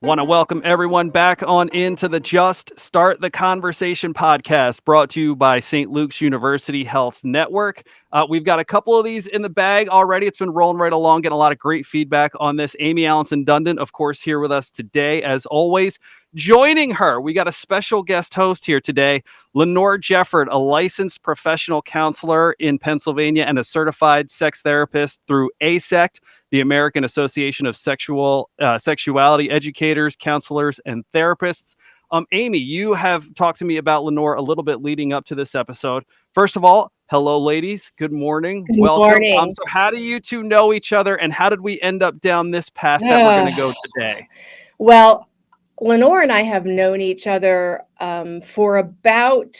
Want to welcome everyone back on into the Just Start the Conversation podcast brought to you by St. Luke's University Health Network. We've got a couple of these in the bag already. It's been rolling right along, getting a lot of great feedback on this. Amie, Allanson, Dundon, of course, here with us today, as always. Joining her, we got a special guest host here today, Lenore Jefford, a licensed professional counselor in Pennsylvania and a certified sex therapist through ASECT, the American Association of Sexuality Educators, Counselors, and Therapists. Amie, you have talked to me about Lenore a little bit leading up to this episode. First of all, hello, ladies. Good morning. Good Welcome. morning. So how do you two know each other, and how did we end up down this path that we're going to go today? Well, Lenore and I have known each other for about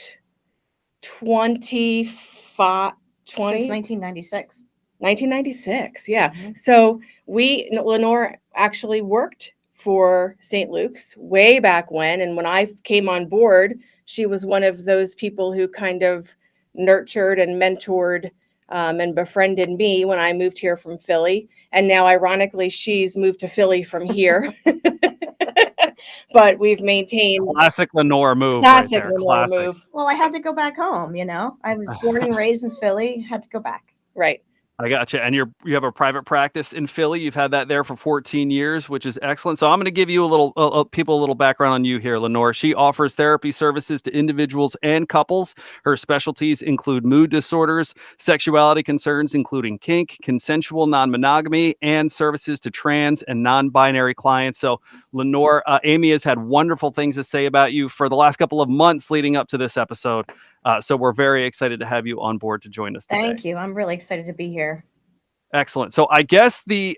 25, Since 1996. 1996, yeah. Mhm. So Lenore actually worked for St. Luke's way back when. And when I came on board, she was one of those people who kind of nurtured and mentored and befriended me when I moved here from Philly. And now, ironically, she's moved to Philly from here. But we've maintained Classic Lenore move classic right there. Lenore Classic. move. Well, I had to go back home, you know. I was born and raised in Philly, had to go back. Right. I gotcha. And you have a private practice in Philly. You've had that there for 14 years, which is excellent. So I'm going to give you a little background on you here, Lenore. She offers therapy services to individuals and couples. Her specialties include mood disorders, sexuality concerns, including kink, consensual non-monogamy, and services to trans and non-binary clients. So Lenore, Amie has had wonderful things to say about you for the last couple of months leading up to this episode. So we're very excited to have you on board to join us today. Thank you. I'm really excited to be here. Excellent. So I guess the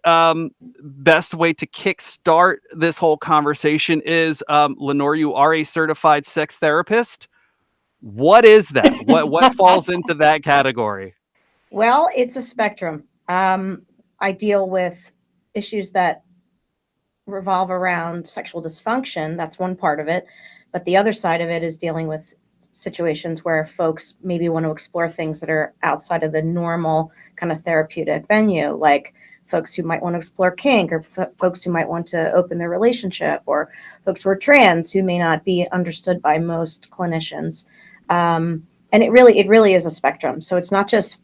best way to kickstart this whole conversation is, Lenore, you are a certified sex therapist. What is that? What falls into that category? Well, it's a spectrum. I deal with issues that revolve around sexual dysfunction. That's one part of it. But the other side of it is dealing with situations where folks maybe want to explore things that are outside of the normal kind of therapeutic venue, like folks who might want to explore kink, or folks who might want to open their relationship, or folks who are trans who may not be understood by most clinicians. And it really is a spectrum. So it's not just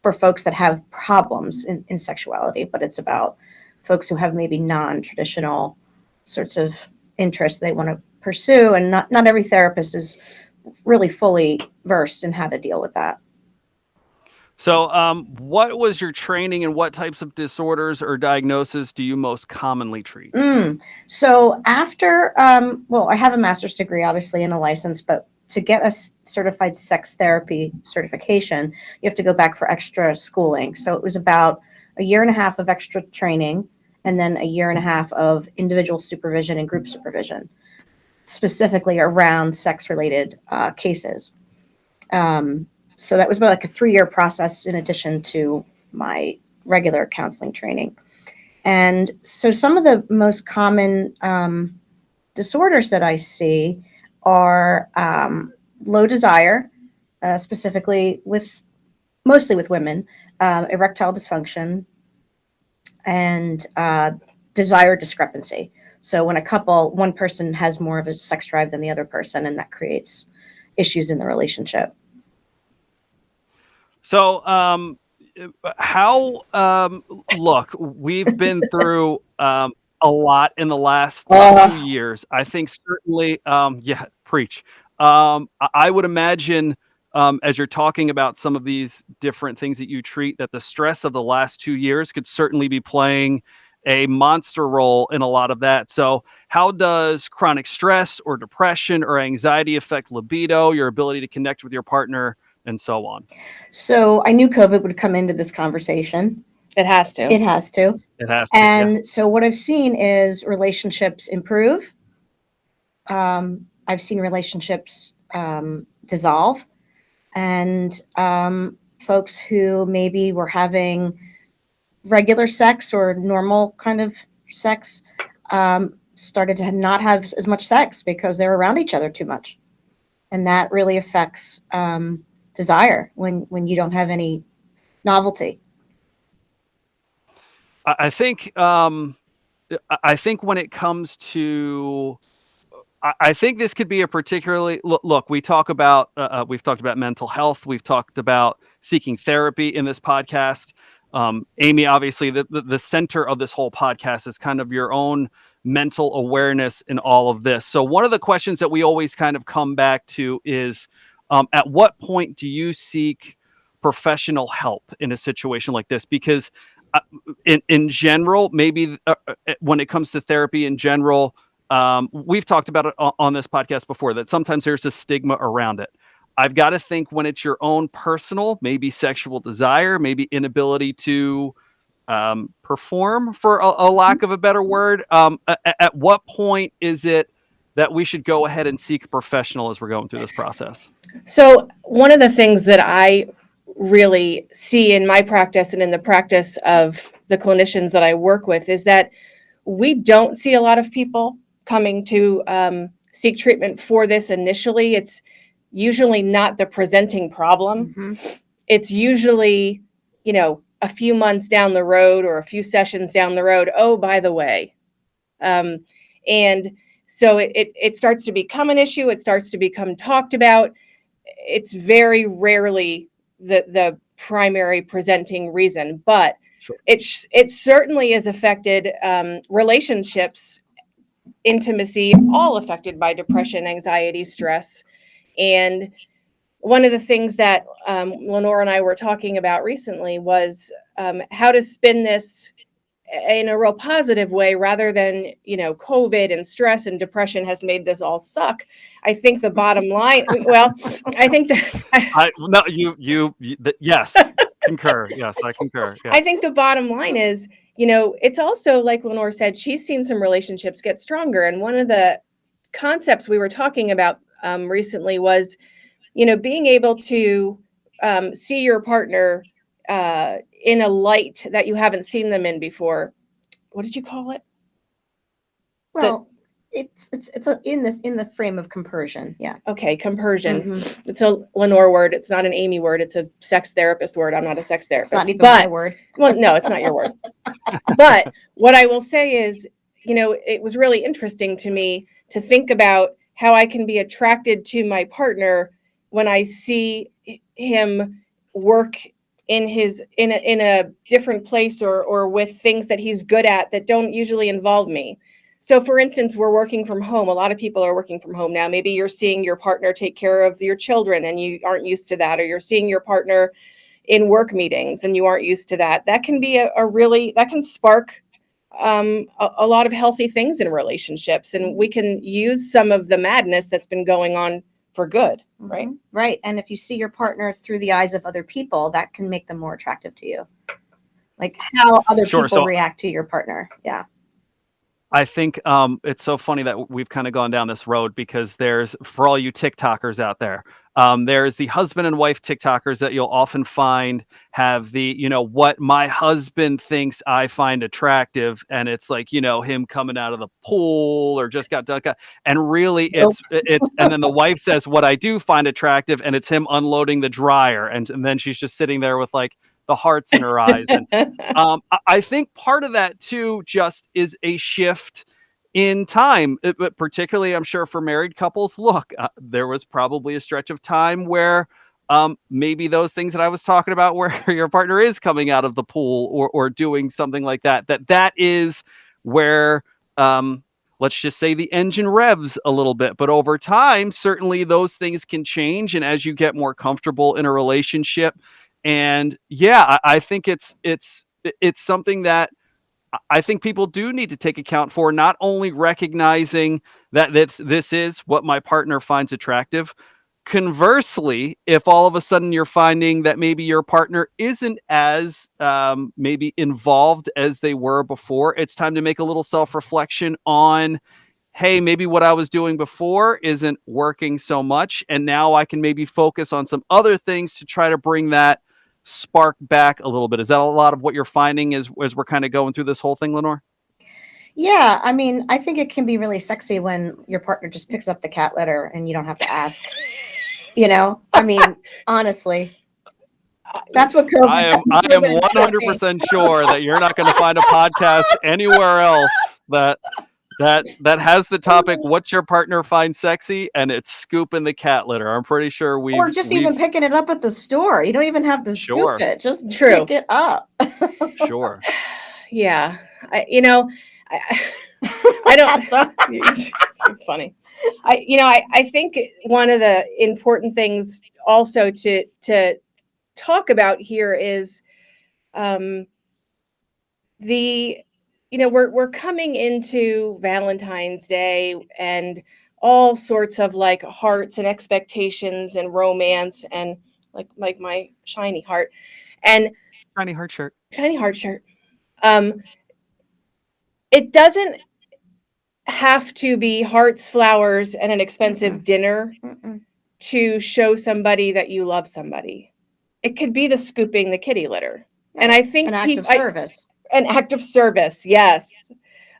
for folks that have problems in sexuality, but it's about folks who have maybe non-traditional sorts of interests they want to pursue. And not every therapist is really fully versed in how to deal with that. So what was your training, and what types of disorders or diagnoses do you most commonly treat? So after, I have a master's degree, obviously, and a license, but to get a certified sex therapy certification, you have to go back for extra schooling. So it was about a year and a half of extra training, and then a year and a half of individual supervision and group supervision, specifically around sex-related cases. So that was about like a 3-year process in addition to my regular counseling training. And so some of the most common disorders that I see are low desire, specifically mostly with women, erectile dysfunction, and desire discrepancy. So when one person has more of a sex drive than the other person, and that creates issues in the relationship. So look, we've been through a lot in the last 2 years. I think certainly, preach. I would imagine, as you're talking about some of these different things that you treat, that the stress of the last 2 years could certainly be playing a monster role in a lot of that. So how does chronic stress or depression or anxiety affect libido, your ability to connect with your partner, and so on? So I knew COVID would come into this conversation. It has to. It has to. And so what I've seen is relationships improve. I've seen relationships dissolve, and folks who maybe were having regular sex or normal kind of sex started to not have as much sex because they're around each other too much. And that really affects desire when you don't have any novelty. I think I think when it comes to, I think this could be a particularly look. We've talked about mental health. We've talked about seeking therapy in this podcast. Amie, obviously, the center of this whole podcast is kind of your own mental awareness in all of this. So one of the questions that we always kind of come back to is, at what point do you seek professional help in a situation like this? Because in general, maybe when it comes to therapy in general, we've talked about it on this podcast before, that sometimes there's a stigma around it. I've got to think when it's your own personal, maybe sexual desire, maybe inability to perform, for a lack of a better word. At what point is it that we should go ahead and seek a professional as we're going through this process? So one of the things that I really see in my practice and in the practice of the clinicians that I work with is that we don't see a lot of people coming to seek treatment for this initially. It's usually not the presenting problem. Mm-hmm. It's usually, a few months down the road or a few sessions down the road. Oh, by the way. And so it starts to become an issue. It starts to become talked about. It's very rarely the primary presenting reason, but Sure. it certainly is affected relationships, intimacy, all affected by depression, anxiety, stress. And one of the things that Lenore and I were talking about recently was how to spin this in a real positive way, rather than, COVID and stress and depression has made this all suck. I think the bottom line, well, I think that yes, concur. Yes, I concur. Yeah. I think the bottom line is, it's also, like Lenore said, she's seen some relationships get stronger. And one of the concepts we were talking about recently was, being able to see your partner in a light that you haven't seen them in before. What did you call it? Well, it's in the frame of compersion. Yeah. Okay, compersion. Mm-hmm. It's a Lenore word. It's not an Amie word. It's a sex therapist word. I'm not a sex therapist. It's not even my word. Well, no, it's not your word. But what I will say is, it was really interesting to me to think about how I can be attracted to my partner when I see him work in a different place or with things that he's good at that don't usually involve me. So for instance, we're working from home. A lot of people are working from home now. Maybe you're seeing your partner take care of your children and you aren't used to that, or you're seeing your partner in work meetings and you aren't used to that. That can be that can spark a lot of healthy things in relationships, and we can use some of the madness that's been going on for good, right? Mm-hmm. Right. And if you see your partner through the eyes of other people, that can make them more attractive to you. Like how other people react to your partner. Yeah. I think it's so funny that we've kind of gone down this road, because for all you TikTokers out there, there's the husband and wife TikTokers that you'll often find have the, what my husband thinks I find attractive. And it's like, him coming out of the pool or just got done. And really it's, and then the wife says what I do find attractive, and it's him unloading the dryer. And then she's just sitting there with like the hearts in her eyes. And I think part of that too just is a shift in time, but particularly I'm sure for married couples. Look, there was probably a stretch of time where maybe those things that I was talking about, where your partner is coming out of the pool or doing something like that is where let's just say the engine revs a little bit. But over time, certainly those things can change. And as you get more comfortable in a relationship, and yeah, I think it's something that I think people do need to take account for, not only recognizing that this is what my partner finds attractive. Conversely, if all of a sudden you're finding that maybe your partner isn't as maybe involved as they were before, it's time to make a little self-reflection on, hey, maybe what I was doing before isn't working so much, and now I can maybe focus on some other things to try to bring that spark back a little bit. Is that a lot of what you're finding as we're kind of going through this whole thing, Lenore? Yeah, I mean, I think it can be really sexy when your partner just picks up the cat litter and you don't have to ask. I mean, honestly, that's what I am 100% sure that you're not going to find a podcast anywhere else that has the topic, what's your partner find sexy, and it's scooping the cat litter. I'm pretty sure or just even picking it up at the store. You don't even have to Sure. scoop it. Just True. pick it up. Sure. Yeah. I don't. You're funny. I think one of the important things also to talk about here is we're coming into Valentine's Day and all sorts of like hearts and expectations and romance and like my shiny heart and Shiny heart shirt. It doesn't have to be hearts, flowers, and an expensive dinner to show somebody that you love somebody. It could be the scooping the kitty litter. Yeah. And I think an act of service. An act of service, yes.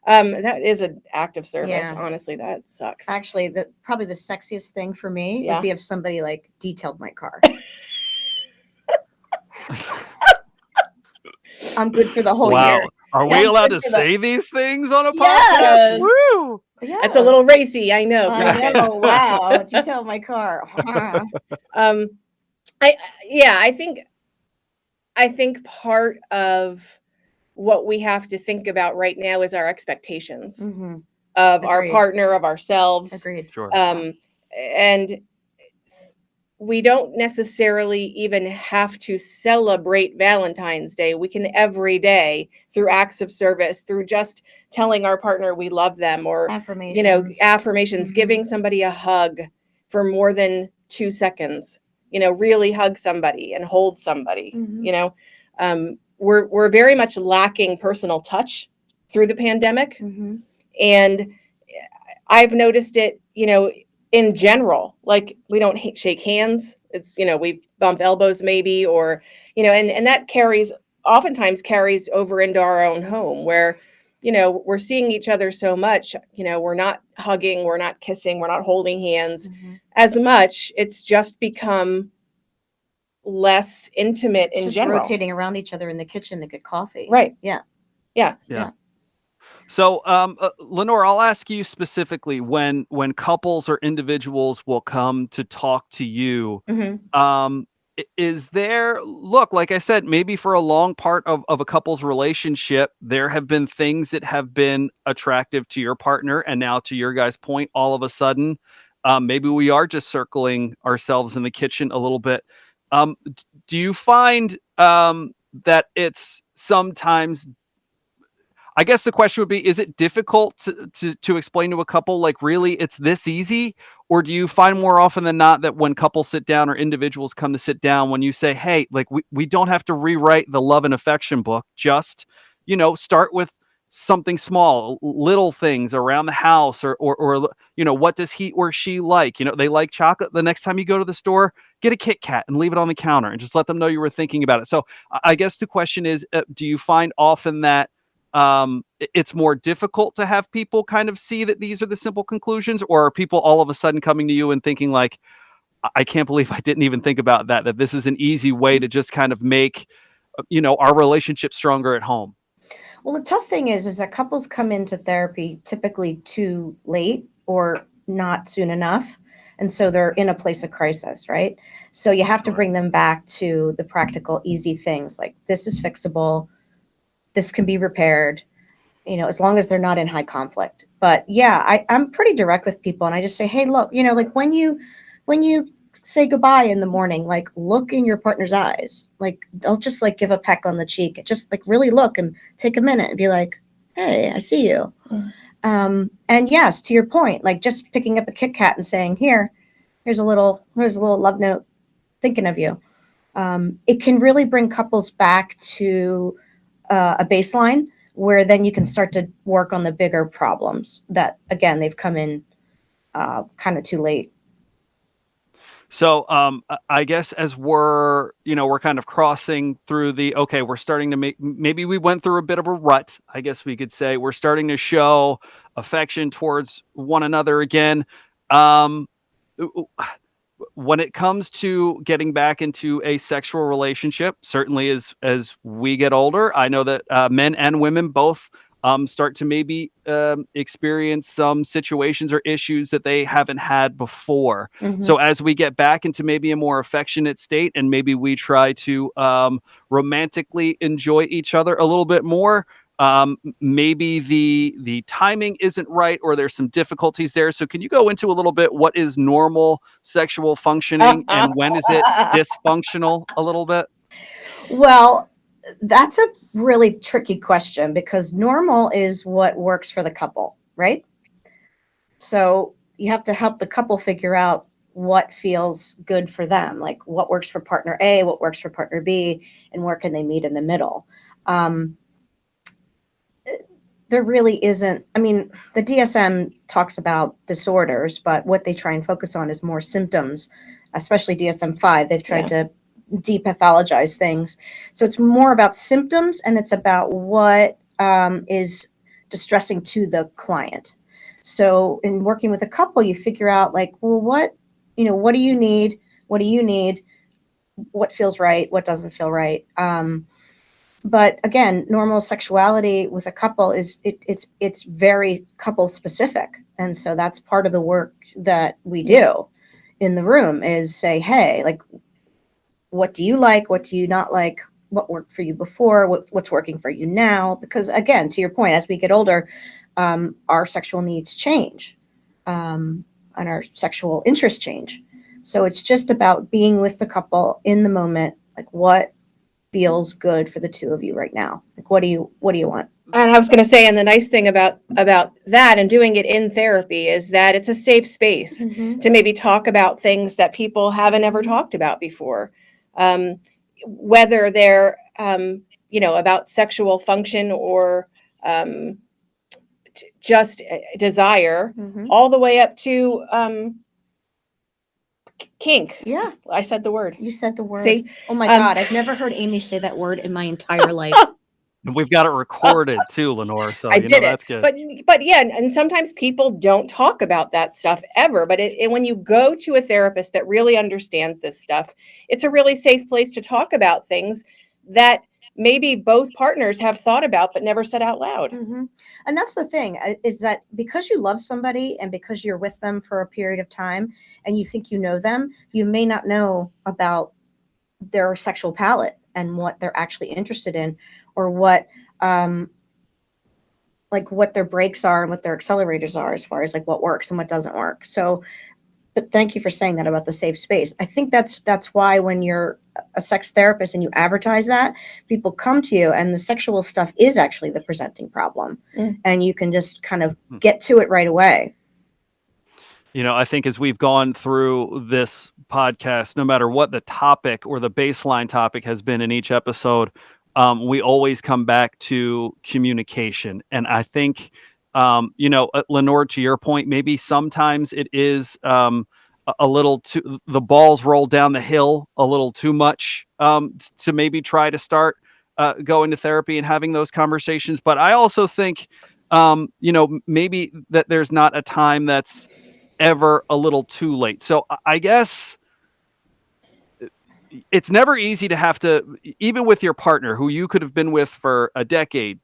That is an act of service. Yeah. Honestly, that sucks. Actually, probably the sexiest thing for me would be if somebody like detailed my car. I'm good for the whole year. Are we allowed to say these things on a podcast? Yes. Woo! Yes. It's a little racy, I know. I know. Wow. Detail my car. I think part of what we have to think about right now is our expectations of our partner, of ourselves. Agreed. Sure. And we don't necessarily even have to celebrate Valentine's Day. We can every day through acts of service, through just telling our partner we love them, or affirmations, giving somebody a hug for more than 2 seconds. Really hug somebody and hold somebody. We're very much lacking personal touch through the pandemic, and I've noticed it. In general, like we don't shake hands. It's, we bump elbows maybe, or, and that oftentimes carries over into our own home where, we're seeing each other so much, we're not hugging, we're not kissing, we're not holding hands as much. It's just become less intimate in general. Rotating around each other in the kitchen to get coffee. Right. Yeah. So, Lenore, I'll ask you specifically when couples or individuals will come to talk to you, is there, like I said, maybe for a long part of a couple's relationship, there have been things that have been attractive to your partner. And now to your guys' point, all of a sudden, maybe we are just circling ourselves in the kitchen a little bit. Do you find that it's sometimes, I guess the question would be, is it difficult to explain to a couple, like, really, it's this easy? Or do you find more often than not that when couples sit down or individuals come to sit down, when you say, hey, like, we don't have to rewrite the love and affection book, just, start with something small, little things around the house, or what does he or she like? They like chocolate. The next time you go to the store, get a Kit Kat and leave it on the counter and just let them know you were thinking about it. So I guess the question is, do you find often that it's more difficult to have people kind of see that these are the simple conclusions, or are people all of a sudden coming to you and thinking like, I can't believe I didn't even think about that this is an easy way to just kind of make, our relationship stronger at home? Well, the tough thing is that couples come into therapy typically too late or not soon enough. And so they're in a place of crisis, right? So you have to bring them back to the practical, easy things like this is fixable. This can be repaired, as long as they're not in high conflict. But yeah, I'm pretty direct with people, and I just say, hey, look, like when you say goodbye in the morning, like look in your partner's eyes, like don't just like give a peck on the cheek. Just like really look and take a minute and be like, hey, I see you. And yes, to your point, like just picking up a Kit Kat and saying, here's a little love note, thinking of you. It can really bring couples back to a baseline where then you can start to work on the bigger problems that, again, they've come in kind of too late. So I guess as we're kind of crossing through we're starting to maybe we went through a bit of a rut, I guess we could say. We're starting to show affection towards one another again. When it comes to getting back into a sexual relationship, certainly as we get older, I know that men and women both start to maybe experience some situations or issues that they haven't had before. Mhm. So as we get back into maybe a more affectionate state, and maybe we try to romantically enjoy each other a little bit more, maybe the timing isn't right, or there's some difficulties there. So can you go into a little bit what is normal sexual functioning and when is it dysfunctional a little bit? Well, that's a really tricky question because normal is what works for the couple, right? So you have to help the couple figure out what feels good for them, like what works for partner A, what works for partner B, and where can they meet in the middle. There really isn't, I mean, the DSM talks about disorders, but what they try and focus on is more symptoms, especially DSM-5. They've tried to depathologize things. So it's more about symptoms, and it's about what is distressing to the client. So in working with a couple, you figure out like, well, what do you need? What do you need? What feels right? What doesn't feel right? But again, normal sexuality with a couple it's very couple specific. And so that's part of the work that we do in the room is say, hey, like, what do you like? What do you not like? What worked for you before? What's working for you now? Because again, to your point, as we get older, our sexual needs change, and our sexual interests change. So it's just about being with the couple in the moment. Like, what feels good for the two of you right now? Like, what do you want? And I was going to say, and the nice thing about that and doing it in therapy is that it's a safe space to maybe talk about things that people haven't ever talked about before, whether they're about sexual function or just desire, all the way up to kink. Yeah. I said the word. You said the word. See? Oh my God, I've never heard Amie say that word in my entire life. And we've got it recorded too, Lenore. So I did that's it. good. But yeah, and sometimes people don't talk about that stuff ever. But when you go to a therapist that really understands this stuff, it's a really safe place to talk about things that maybe both partners have thought about but never said out loud. And that's the thing, is that because you love somebody and because you're with them for a period of time and you think you know them, you may not know about their sexual palette and what they're actually interested in, or what what their brakes are and what their accelerators are as far as like what works and what doesn't work. So, but thank you for saying that about the safe space. I think that's why when you're a sex therapist and you advertise that, people come to you and the sexual stuff is actually the presenting problem. And you can just kind of get to it right away. I think as we've gone through this podcast, no matter what the topic or the baseline topic has been in each episode, we always come back to communication. And I think, Lenore, to your point, maybe sometimes it is a little too, the balls roll down the hill a little too much to maybe try to start going to therapy and having those conversations. But I also think, maybe that there's not a time that's ever a little too late. So I guess it's never easy to have to, even with your partner who you could have been with for a decade,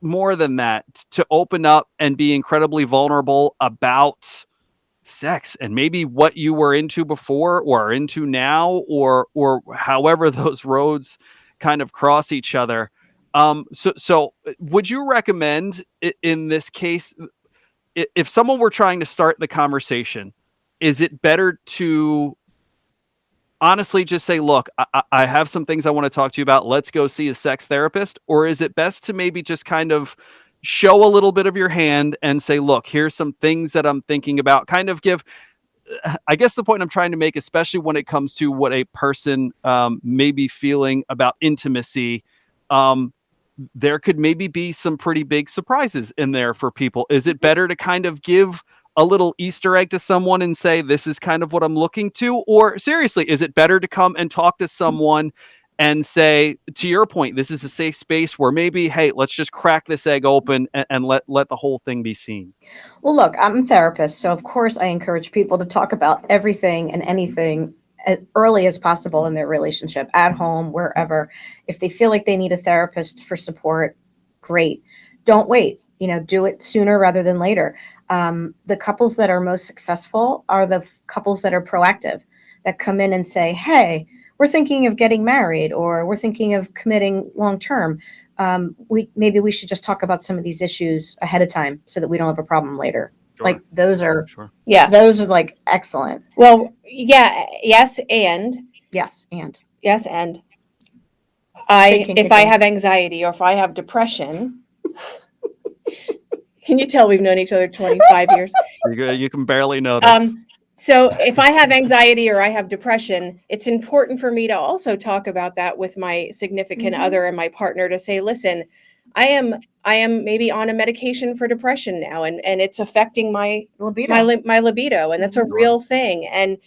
more than that, to open up and be incredibly vulnerable about sex and maybe what you were into before or are into now, or however those roads kind of cross each other. So would you recommend in this case, if someone were trying to start the conversation, is it better to honestly just say, look, I have some things I want to talk to you about. Let's go see a sex therapist. Or is it best to maybe just kind of show a little bit of your hand and say, look, here's some things that I'm thinking about, kind of give, I guess the point I'm trying to make, especially when it comes to what a person may be feeling about intimacy, there could maybe be some pretty big surprises in there for people. Is it better to kind of give a little Easter egg to someone and say, this is kind of what I'm looking to? Or seriously, is it better to come and talk to someone and say, to your point, this is a safe space where maybe, hey, let's just crack this egg open and let the whole thing be seen? Well, look, I'm a therapist, so of course I encourage people to talk about everything and anything as early as possible in their relationship, at home, wherever. If they feel like they need a therapist for support, great. don't wait. Do it sooner rather than later. The couples that are most successful are the couples that are proactive, that come in and say, hey, we're thinking of getting married, or we're thinking of committing long term. Maybe we should just talk about some of these issues ahead of time so that we don't have a problem later. Sure. Like those are, Yeah, those are like excellent. Well, yeah, yes, and Yes, and if I have anxiety or if I have depression, can you tell we've known each other 25 years? You can barely notice. So if I have anxiety or I have depression, it's important for me to also talk about that with my significant other and my partner, to say, listen, I am maybe on a medication for depression now, and it's affecting my libido. My libido, and that's a real thing. And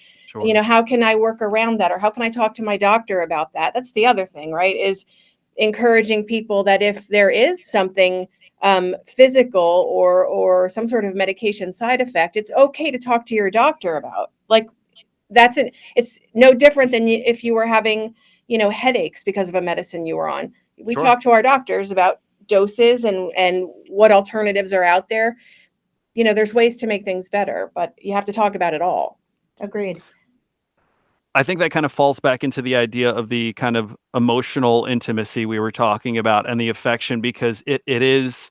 how can I work around that, or how can I talk to my doctor about that? That's the other thing, right? Is encouraging people that if there is something physical or some sort of medication side effect, it's okay to talk to your doctor about. Like, it's no different than if you were having headaches because of a medicine you were on. We talk to our doctors about doses and what alternatives are out there. There's ways to make things better, but you have to talk about it all. Agreed. I think that kind of falls back into the idea of the kind of emotional intimacy we were talking about, and the affection, because it is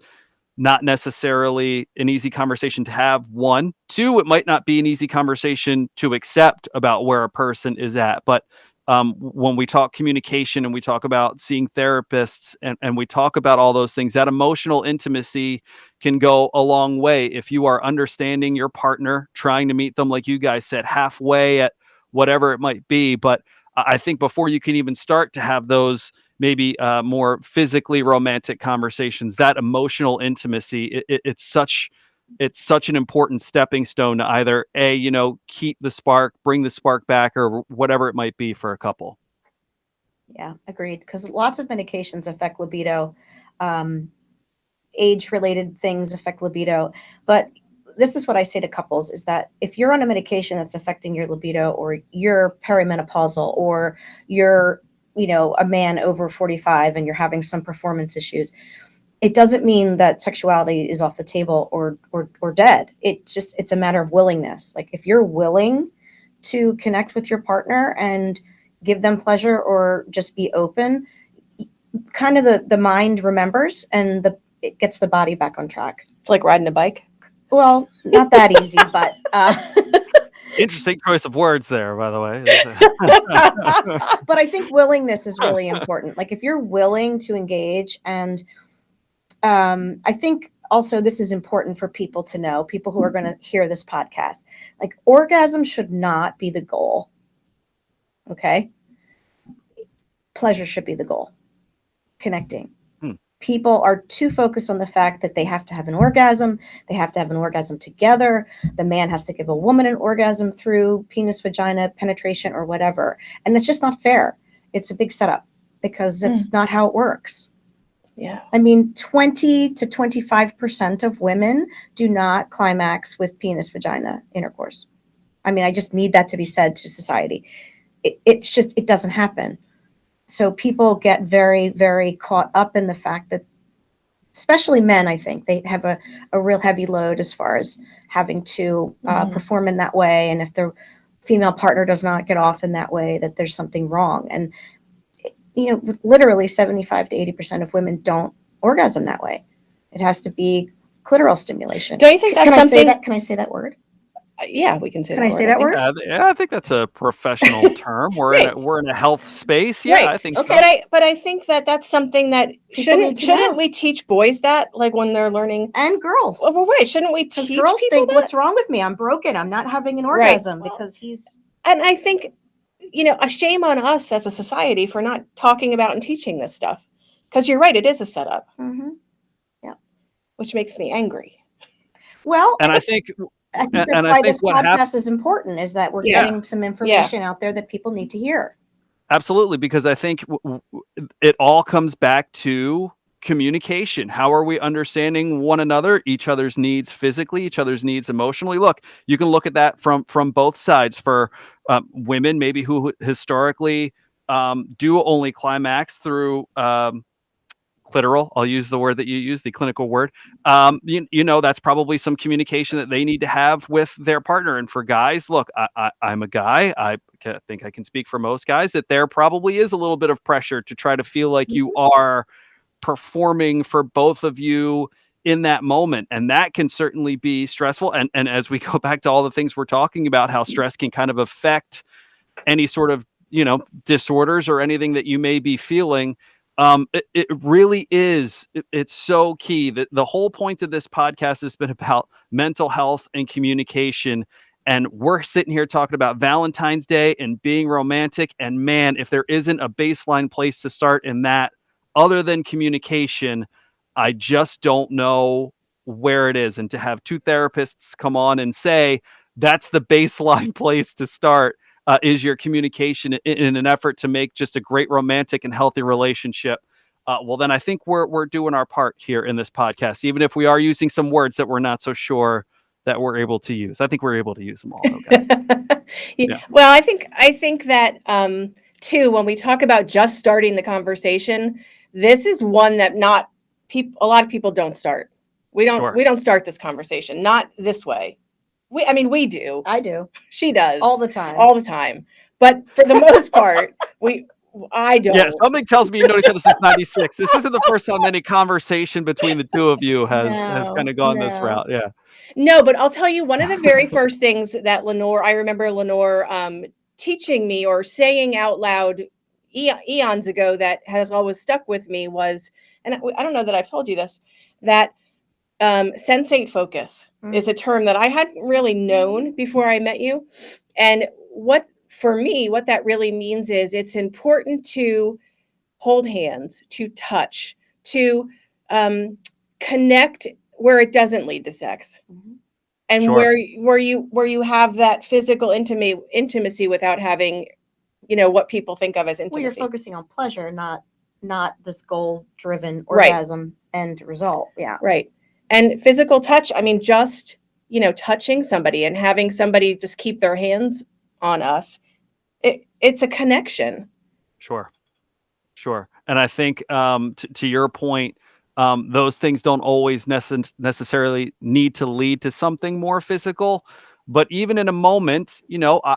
not necessarily an easy conversation to have. One, two, it might not be an easy conversation to accept about where a person is at. But when we talk communication and we talk about seeing therapists and we talk about all those things, that emotional intimacy can go a long way if you are understanding your partner, trying to meet them, like you guys said, halfway at whatever it might be. But I think before you can even start to have those maybe more physically romantic conversations, that emotional intimacy, it's such an important stepping stone to either keep the spark, bring the spark back, or whatever it might be for a couple. Yeah, agreed. Because lots of medications affect libido. Age-related things affect libido. But this is what I say to couples, is that if you're on a medication that's affecting your libido, or you're perimenopausal, or you're a man over 45 and you're having some performance issues, it doesn't mean that sexuality is off the table or dead. It's a matter of willingness. Like, if you're willing to connect with your partner and give them pleasure, or just be open, kind of the mind remembers, and it gets the body back on track. It's like riding a bike. Well, not that easy, but interesting choice of words there, by the way. But I think willingness is really important. Like, if you're willing to engage, and I think also this is important for people to know, people who are going to hear this podcast, like, orgasm should not be the goal. Okay? Pleasure should be the goal. Connecting. People are too focused on the fact that they have to have an orgasm. They have to have an orgasm together. The man has to give a woman an orgasm through penis, vagina, penetration, or whatever. And it's just not fair. It's a big setup, because it's not how it works. Yeah. I mean, 20 to 25% of women do not climax with penis, vagina intercourse. I mean, I just need that to be said to society. It doesn't happen. So people get very, very caught up in the fact that, especially men, I think, they have a real heavy load as far as having to perform in that way. And if their female partner does not get off in that way, that there's something wrong. And, literally 75 to 80% of women don't orgasm that way. It has to be clitoral stimulation. Don't you think that's something? Can I say that word? Yeah, we can say. Can I say that word? Yeah, I think that's a professional term. We're in a health space. Yeah, right. I think. Okay, so. But I think that's something that shouldn't we teach boys that, like, when they're learning, and girls? Well, wait, shouldn't we teach people girls think, that? what's wrong with me? I'm broken. I'm not having an orgasm because he's. And I think, a shame on us as a society for not talking about and teaching this stuff, because you're right, it is a setup. Mm-hmm. Yeah, which makes me angry. Well, and I think that's why this podcast is important, is that we're getting some information out there that people need to hear. Absolutely, because I think it all comes back to communication. How are we understanding one another, each other's needs physically, each other's needs emotionally? Look, you can look at that from both sides. For women, maybe who historically do only climax through clitoral. I'll use the word that you use, the clinical word. That's probably some communication that they need to have with their partner. And for guys, look, I'm a guy. I think I can speak for most guys that there probably is a little bit of pressure to try to feel like you are performing for both of you in that moment. And that can certainly be stressful. And as we go back to all the things we're talking about, how stress can kind of affect any sort of, disorders or anything that you may be feeling. It really is. It's so key that the whole point of this podcast has been about mental health and communication. And we're sitting here talking about Valentine's Day and being romantic. And man, if there isn't a baseline place to start in that other than communication, I just don't know where it is. And to have two therapists come on and say that's the baseline place to start is your communication in an effort to make just a great romantic and healthy relationship. Well, then I think we're doing our part here in this podcast, even if we are using some words that we're not so sure that we're able to use. I think we're able to use them all, though, guys. Yeah. Well, I think that too, when we talk about just starting the conversation, this is one that a lot of people don't start. We don't start this conversation, not this way. We do. I do. She does. All the time. But for the most part, I don't. Yeah, something tells me you know each other since 96. This isn't the first time any conversation between the two of you has kind of gone this route. Yeah. No, but I'll tell you, one of the very first things that I remember Lenore teaching me or saying out loud eons ago that has always stuck with me was, and I don't know that I've told you this, that sensate focus is a term that I hadn't really known before I met you. And what that really means is it's important to hold hands, to touch, to connect where it doesn't lead to sex. And Sure. where you have that physical intimacy without having, what people think of as intimacy. Well, you're focusing on pleasure, not this goal-driven orgasm end result. Yeah. Right. And physical touch, just, touching somebody and having somebody just keep their hands on us. It's a connection. Sure. And I think to your point, those things don't always necessarily need to lead to something more physical. But even in a moment,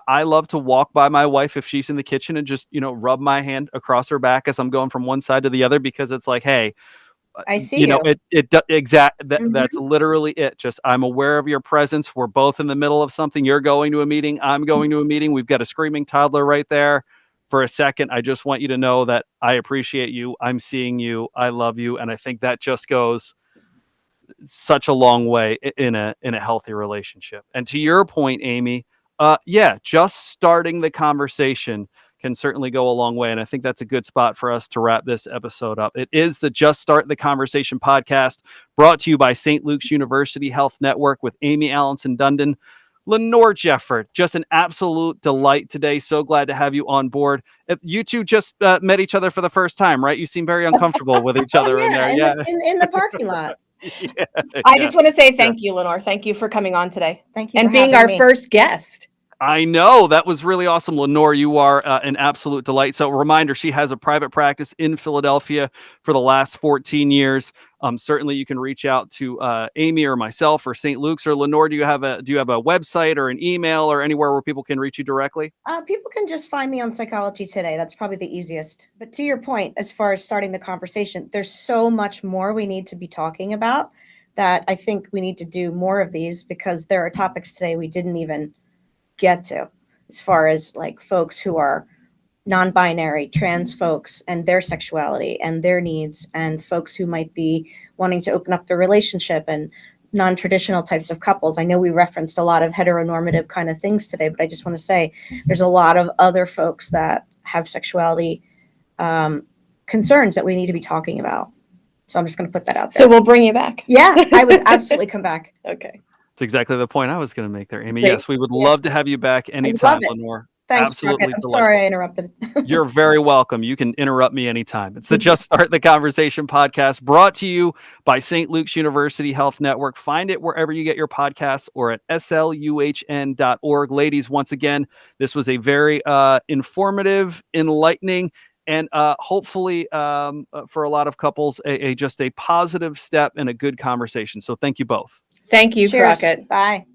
I love to walk by my wife if she's in the kitchen and just, rub my hand across her back as I'm going from one side to the other, because it's like, hey, I see you. That's literally it. Just, I'm aware of your presence. We're both in the middle of something. You're going to a meeting. I'm going to a meeting. We've got a screaming toddler right there. For a second, I just want you to know that I appreciate you. I'm seeing you. I love you. And I think that just goes such a long way in a healthy relationship. And to your point, Amie, just starting the conversation can certainly go a long way. And I think that's a good spot for us to wrap this episode up. It is the Just Start the Conversation podcast, brought to you by St. Luke's University Health Network with Amie, Allanson, Dundon, Lenore, Jefford. Just an absolute delight today. So glad to have you on board. You two just met each other for the first time, right? You seem very uncomfortable with each other in there. In the parking lot. I just want to say thank you, Lenore. Thank you for coming on today. Thank you and being our first guest. I know, that was really awesome. Lenore, you are an absolute delight. So reminder, she has a private practice in Philadelphia for the last 14 years. Certainly you can reach out to Amie or myself or St. Luke's. Or Lenore, do you have a website or an email or anywhere where people can reach you directly? People can just find me on Sexuality Today. That's probably the easiest. But to your point, as far as starting the conversation, there's so much more we need to be talking about that I think we need to do more of these, because there are topics today we didn't even get to, as far as like folks who are non-binary, trans folks and their sexuality and their needs, and folks who might be wanting to open up their relationship, and non-traditional types of couples. I know we referenced a lot of heteronormative kind of things today, but I just want to say there's a lot of other folks that have sexuality concerns that we need to be talking about. So I'm just going to put that out there. So we'll bring you back. Yeah, I would absolutely come back. Okay. That's exactly the point I was going to make there, Amie. Yes, we would love to have you back anytime, Lenore. Thanks, absolutely. I'm sorry I interrupted. You're very welcome. You can interrupt me anytime. It's the Just Start the Conversation podcast, brought to you by St. Luke's University Health Network. Find it wherever you get your podcasts or at sluhn.org. Ladies, once again, this was a very informative, enlightening, and hopefully for a lot of couples, just a positive step and a good conversation. So thank you both. Thank you, Cheers. Crockett. Bye.